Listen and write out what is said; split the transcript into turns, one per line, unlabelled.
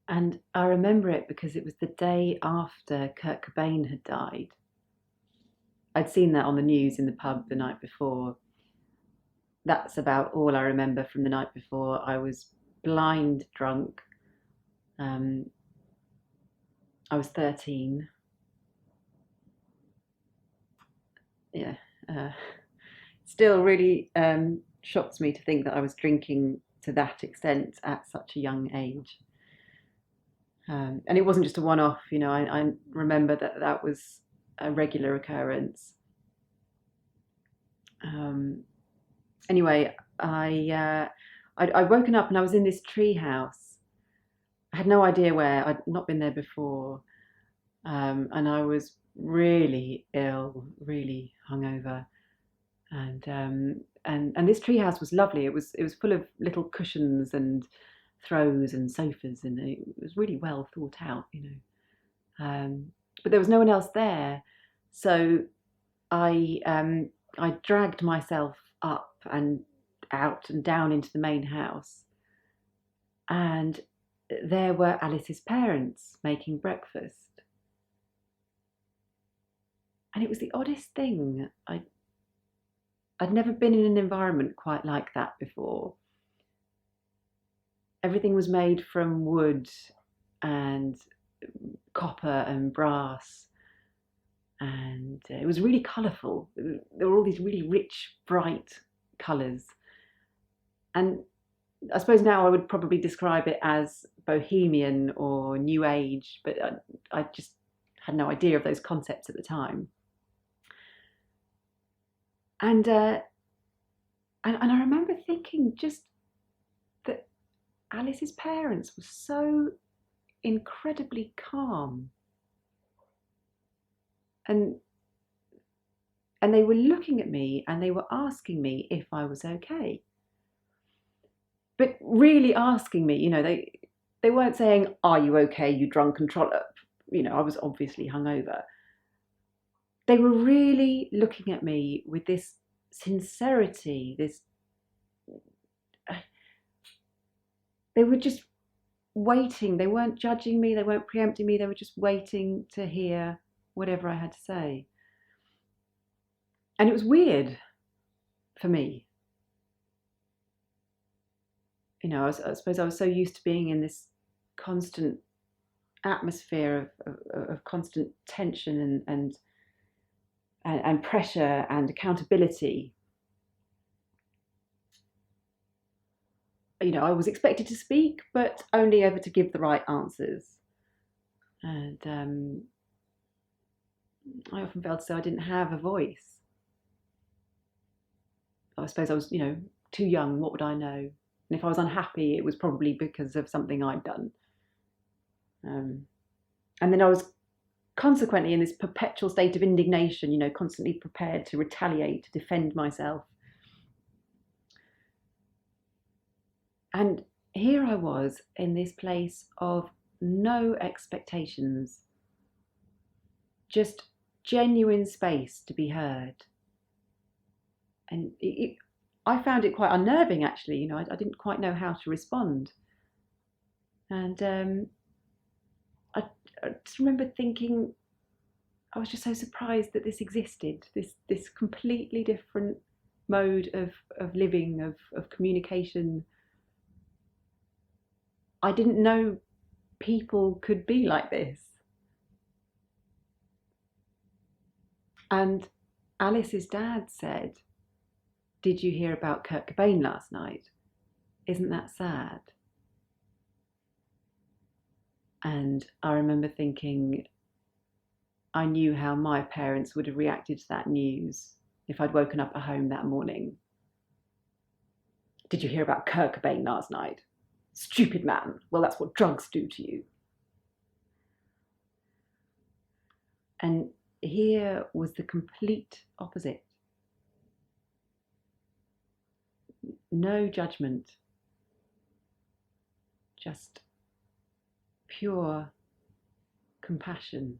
And I remember it because it was the day after Kurt Cobain had died. I'd seen that on the news in the pub the night before. That's about all I remember from the night before. I was blind drunk. Um, I was 13. Yeah. Uh, Still really shocks me to think that I was drinking to that extent at such a young age. And it wasn't just a one off, I remember that that was a regular occurrence. Um, anyway, I'd woken up and I was in this tree house. I had no idea where, I'd not been there before. And I was really ill, really hungover. And this treehouse was lovely. It was full of little cushions and throws and sofas, and it was really well thought out. But there was no one else there, so I dragged myself up and out and down into the main house, and there were Alice's parents making breakfast, and it was the oddest thing. I'd never been in an environment quite like that before. Everything was made from wood and copper and brass, and it was really colourful. There were all these really rich, bright colours. And I suppose now I would probably describe it as bohemian or new age, but I just had no idea of those concepts at the time. And I remember thinking just that Alice's parents were so incredibly calm, and and they were looking at me and they were asking me if I was okay, but really asking me. They weren't saying, "Are you okay, you drunken trollop?" I was obviously hungover. They were really looking at me with this sincerity. This They were just waiting. They weren't judging me. They weren't preempting me. They were just waiting to hear whatever I had to say. And it was weird for me. I suppose I was so used to being in this constant atmosphere of constant tension and pressure and accountability. I was expected to speak, but only ever to give the right answers. And I often felt as though I didn't have a voice. I suppose I was, too young. What would I know? And if I was unhappy, it was probably because of something I'd done. And then I was consequently in this perpetual state of indignation, constantly prepared to retaliate, to defend myself. And here I was in this place of no expectations, just genuine space to be heard. And I found it quite unnerving, actually. I didn't quite know how to respond. And I just remember thinking, I was just so surprised that this existed, this completely different mode of living, of communication. I didn't know people could be like this. And Alice's dad said, "Did you hear about Kurt Cobain last night? Isn't that sad?" And I remember thinking, I knew how my parents would have reacted to that news if I'd woken up at home that morning. "Did you hear about Kurt Cobain last night? Stupid man. Well, that's what drugs do to you." And here was the complete opposite. No judgment, just pure compassion.